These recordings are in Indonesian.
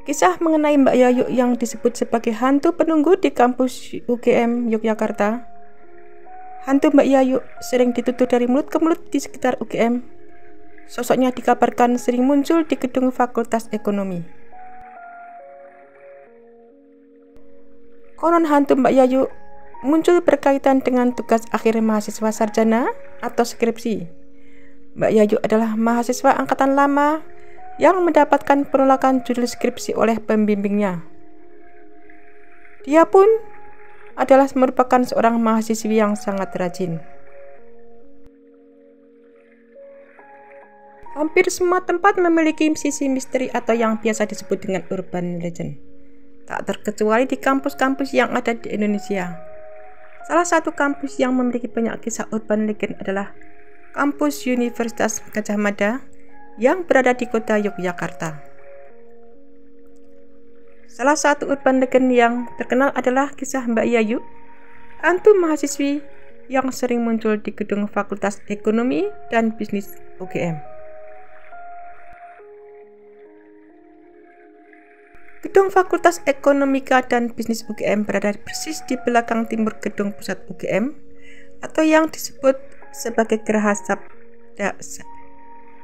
Kisah mengenai Mbak Yayu yang disebut sebagai hantu penunggu di kampus UGM Yogyakarta. Hantu Mbak Yayu sering ditutur dari mulut ke mulut di sekitar UGM. Sosoknya dikabarkan sering muncul di gedung Fakultas Ekonomi. Konon hantu Mbak Yayu muncul berkaitan dengan tugas akhir mahasiswa sarjana atau skripsi. Mbak Yayu adalah mahasiswa angkatan lama yang mendapatkan penolakan judul skripsi oleh pembimbingnya. Dia pun adalah merupakan seorang mahasiswi yang sangat rajin. Hampir semua tempat memiliki sisi misteri atau yang biasa disebut dengan urban legend. Tak terkecuali di kampus-kampus yang ada di Indonesia. Salah satu kampus yang memiliki banyak kisah urban legend adalah kampus Universitas Gadjah Mada yang berada di kota Yogyakarta. Salah satu urban legend yang terkenal adalah kisah Mbak Yayu, hantu mahasiswi yang sering muncul di gedung Fakultas Ekonomi dan Bisnis UGM. Gedung Fakultas Ekonomika dan Bisnis UGM berada persis di belakang timur gedung pusat UGM atau yang disebut sebagai Geraha Sabda,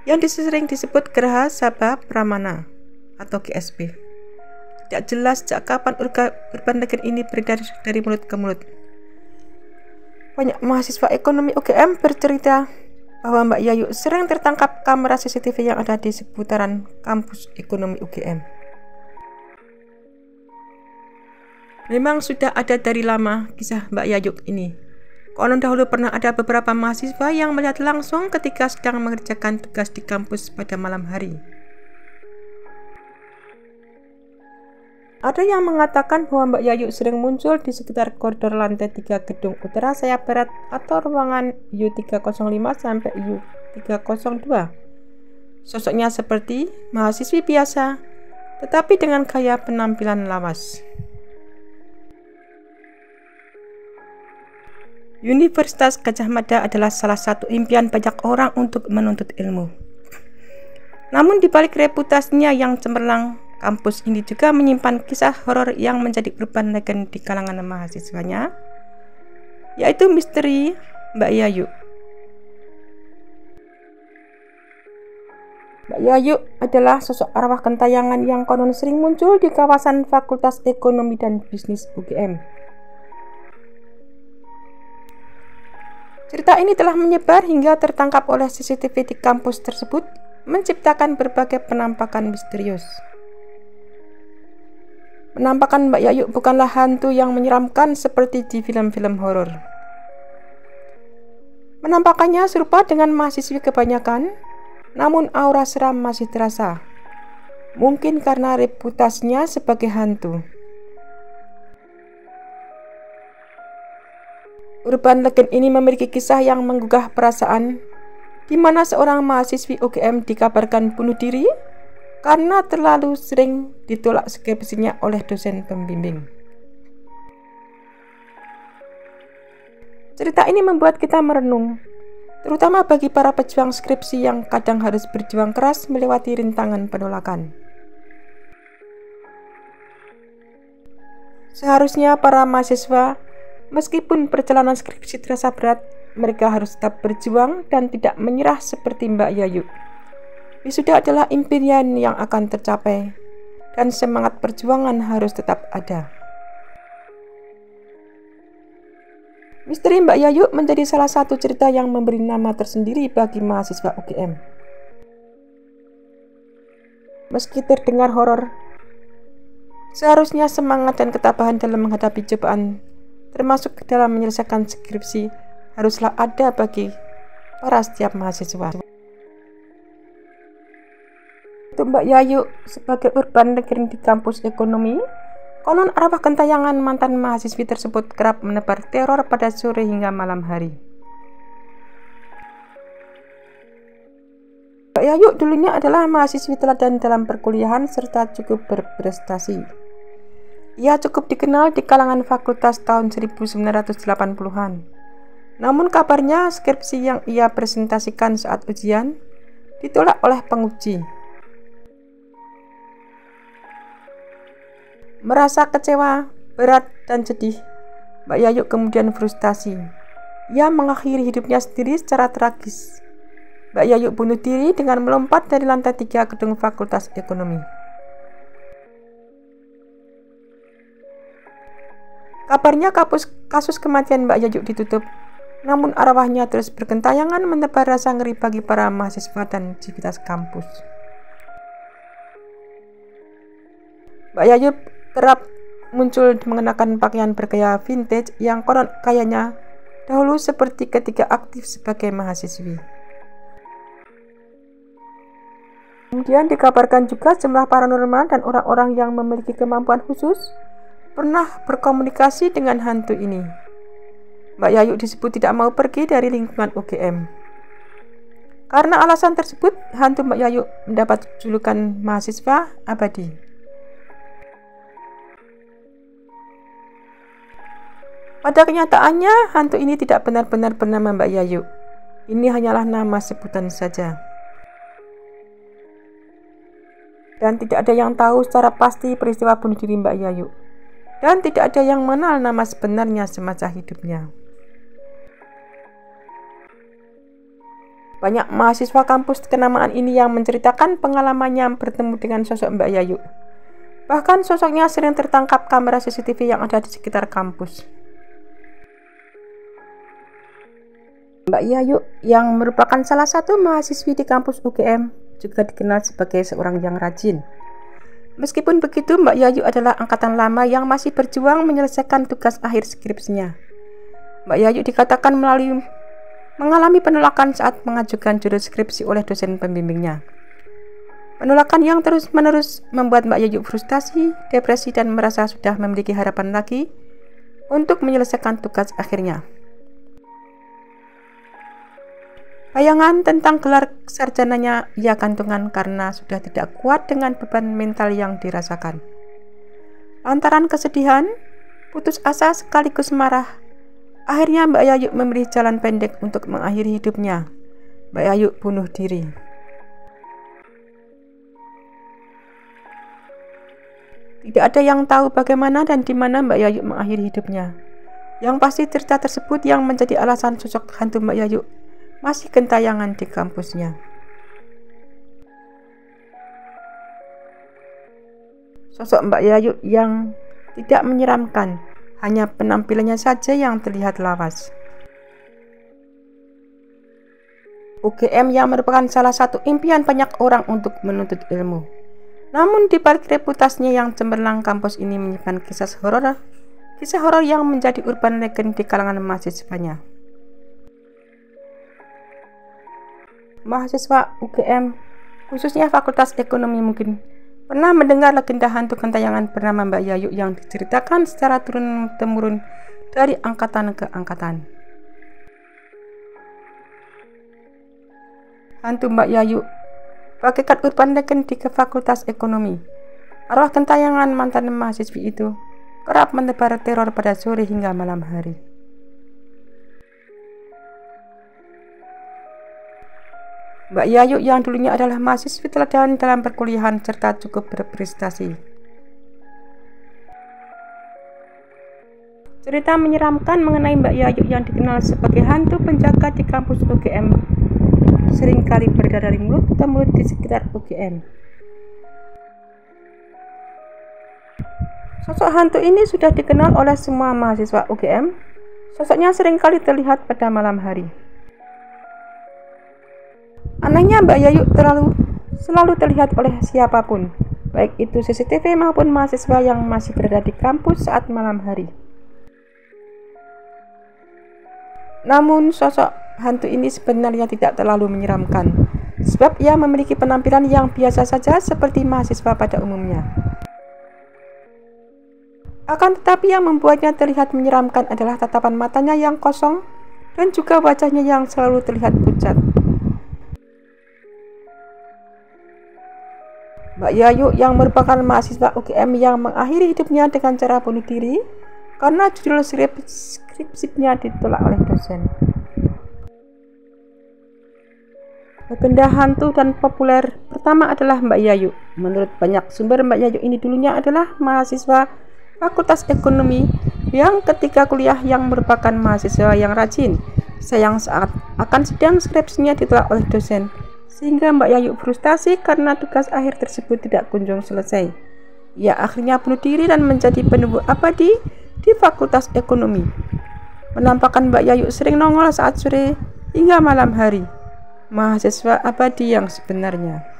yang sering disebut Geraha Sabha Pramana atau GSP. Tidak jelas sejak kapan urban legend ini beredar dari mulut ke mulut. Banyak mahasiswa ekonomi UGM bercerita bahwa Mbak Yayu sering tertangkap kamera CCTV yang ada di seputaran kampus ekonomi UGM. Memang sudah ada dari lama kisah Mbak Yayu ini. Konon dahulu pernah ada beberapa mahasiswa yang melihat langsung ketika sedang mengerjakan tugas di kampus pada malam hari. Ada yang mengatakan bahwa Mbak Yayu sering muncul di sekitar koridor lantai 3 gedung utara sayap barat atau ruangan U305 sampai U302. Sosoknya seperti mahasiswi biasa, tetapi dengan gaya penampilan lawas. Universitas Gadjah Mada adalah salah satu impian banyak orang untuk menuntut ilmu. Namun di balik reputasinya yang cemerlang, kampus ini juga menyimpan kisah horor yang menjadi urban legend di kalangan mahasiswanya, yaitu misteri Mbak Yayu. Mbak Yayu adalah sosok arwah gentayangan yang konon sering muncul di kawasan Fakultas Ekonomi dan Bisnis UGM. Cerita ini telah menyebar hingga tertangkap oleh CCTV di kampus tersebut, menciptakan berbagai penampakan misterius. Penampakan Mbak Yayu bukanlah hantu yang menyeramkan seperti di film-film horor. Penampakannya serupa dengan mahasiswi kebanyakan, namun aura seram masih terasa. Mungkin karena reputasinya sebagai hantu. Urban legend ini memiliki kisah yang menggugah perasaan, di mana seorang mahasiswi UGM dikabarkan bunuh diri karena terlalu sering ditolak skripsinya oleh dosen pembimbing. Cerita ini membuat kita merenung, terutama bagi para pejuang skripsi yang kadang harus berjuang keras melewati rintangan penolakan. Seharusnya para mahasiswa, meskipun perjalanan skripsi terasa berat, mereka harus tetap berjuang dan tidak menyerah seperti Mbak Yayu. Wisuda adalah impian yang akan tercapai, dan semangat perjuangan harus tetap ada. Misteri Mbak Yayu menjadi salah satu cerita yang memberi nama tersendiri bagi mahasiswa UGM. Meski terdengar horor, seharusnya semangat dan ketabahan dalam menghadapi cobaan, termasuk dalam menyelesaikan skripsi, haruslah ada bagi para setiap mahasiswa. Untuk Mbak Yayu sebagai urban legend di kampus ekonomi, konon arwah gentayangan mantan mahasiswi tersebut kerap menebar teror pada sore hingga malam hari. Mbak Yayu dulunya adalah mahasiswi teladan dalam perkuliahan serta cukup berprestasi. Ia cukup dikenal di kalangan fakultas tahun 1980-an. Namun kabarnya skripsi yang ia presentasikan saat ujian ditolak oleh penguji. Merasa kecewa, berat, dan sedih, Mbak Yayu kemudian frustasi. Ia mengakhiri hidupnya sendiri secara tragis. Mbak Yayu bunuh diri dengan melompat dari lantai 3 gedung Fakultas Ekonomi. Kabarnya kasus kematian Mbak Yayu ditutup, namun arwahnya terus bergentayangan menebar rasa ngeri bagi para mahasiswa dan civitas kampus. Mbak Yayu kerap muncul mengenakan pakaian bergaya vintage yang konon kayaknya dahulu seperti ketika aktif sebagai mahasiswi. Kemudian dikabarkan juga jumlah paranormal dan orang-orang yang memiliki kemampuan khusus pernah berkomunikasi dengan hantu ini. Mbak Yayu disebut tidak mau pergi dari lingkungan UGM. Karena alasan tersebut, hantu Mbak Yayu mendapat julukan mahasiswa abadi. Pada kenyataannya, hantu ini tidak benar-benar bernama Mbak Yayu. Ini hanyalah nama sebutan saja. Dan tidak ada yang tahu secara pasti peristiwa bunuh diri Mbak Yayu. Dan tidak ada yang mengenal nama sebenarnya semasa hidupnya. Banyak mahasiswa kampus kenamaan ini yang menceritakan pengalamannya bertemu dengan sosok Mbak Yayu. Bahkan sosoknya sering tertangkap kamera CCTV yang ada di sekitar kampus. Mbak Yayu yang merupakan salah satu mahasiswi di kampus UGM juga dikenal sebagai seorang yang rajin. Meskipun begitu, Mbak Yayu adalah angkatan lama yang masih berjuang menyelesaikan tugas akhir skripsinya. Mbak Yayu dikatakan mengalami penolakan saat mengajukan judul skripsi oleh dosen pembimbingnya. Penolakan yang terus-menerus membuat Mbak Yayu frustasi, depresi, dan merasa sudah memiliki harapan lagi untuk menyelesaikan tugas akhirnya. Bayangan tentang gelar sarjananya ia gantungan karena sudah tidak kuat dengan beban mental yang dirasakan. Lantaran kesedihan, putus asa sekaligus marah, akhirnya Mbak Yayu memilih jalan pendek untuk mengakhiri hidupnya. Mbak Yayu bunuh diri. Tidak ada yang tahu bagaimana dan di mana Mbak Yayu mengakhiri hidupnya. Yang pasti cerita tersebut yang menjadi alasan sosok hantu Mbak Yayu masih gentayangan di kampusnya. Sosok Mbak Yayu yang tidak menyeramkan, hanya penampilannya saja yang terlihat lawas. UGM yang merupakan salah satu impian banyak orang untuk menuntut ilmu. Namun di balik reputasinya yang cemerlang, kampus ini menyimpan kisah horor yang menjadi urban legend di kalangan mahasiswanya. Mahasiswa UGM, khususnya Fakultas Ekonomi, mungkin pernah mendengar legenda hantu gentayangan bernama Mbak Yayu yang diceritakan secara turun-temurun dari angkatan ke angkatan. Hantu Mbak Yayu bagaikan urban legend di Fakultas Ekonomi. Arwah gentayangan mantan mahasiswi itu kerap menebar teror pada sore hingga malam hari. Mbak Yayu yang dulunya adalah mahasiswi teladan dalam perkuliahan serta cukup berprestasi. Cerita menyeramkan mengenai Mbak Yayu yang dikenal sebagai hantu penjaga di kampus UGM seringkali beredar dari mulut ke mulut di sekitar UGM. Sosok hantu ini sudah dikenal oleh semua mahasiswa UGM. Sosoknya seringkali terlihat pada malam hari. Anehnya, Mbak Yayu selalu terlihat oleh siapapun, baik itu CCTV maupun mahasiswa yang masih berada di kampus saat malam hari. Namun sosok hantu ini sebenarnya tidak terlalu menyeramkan, sebab ia memiliki penampilan yang biasa saja seperti mahasiswa pada umumnya. Akan tetapi yang membuatnya terlihat menyeramkan adalah tatapan matanya yang kosong dan juga wajahnya yang selalu terlihat pucat. Mbak Yayu yang merupakan mahasiswa UGM yang mengakhiri hidupnya dengan cara bunuh diri karena judul skripsinya ditolak oleh dosen. Legenda hantu dan populer pertama adalah Mbak Yayu. Menurut banyak sumber, Mbak Yayu ini dulunya adalah mahasiswa Fakultas Ekonomi yang ketika kuliah yang merupakan mahasiswa yang rajin. Sayang saat akan sidang skripsinya ditolak oleh dosen, sehingga Mbak Yayu frustasi karena tugas akhir tersebut tidak kunjung selesai. Ia akhirnya bunuh diri dan menjadi penubuh abadi di Fakultas Ekonomi. Menampakkan Mbak Yayu sering nongol saat sore hingga malam hari. Mahasiswa abadi yang sebenarnya.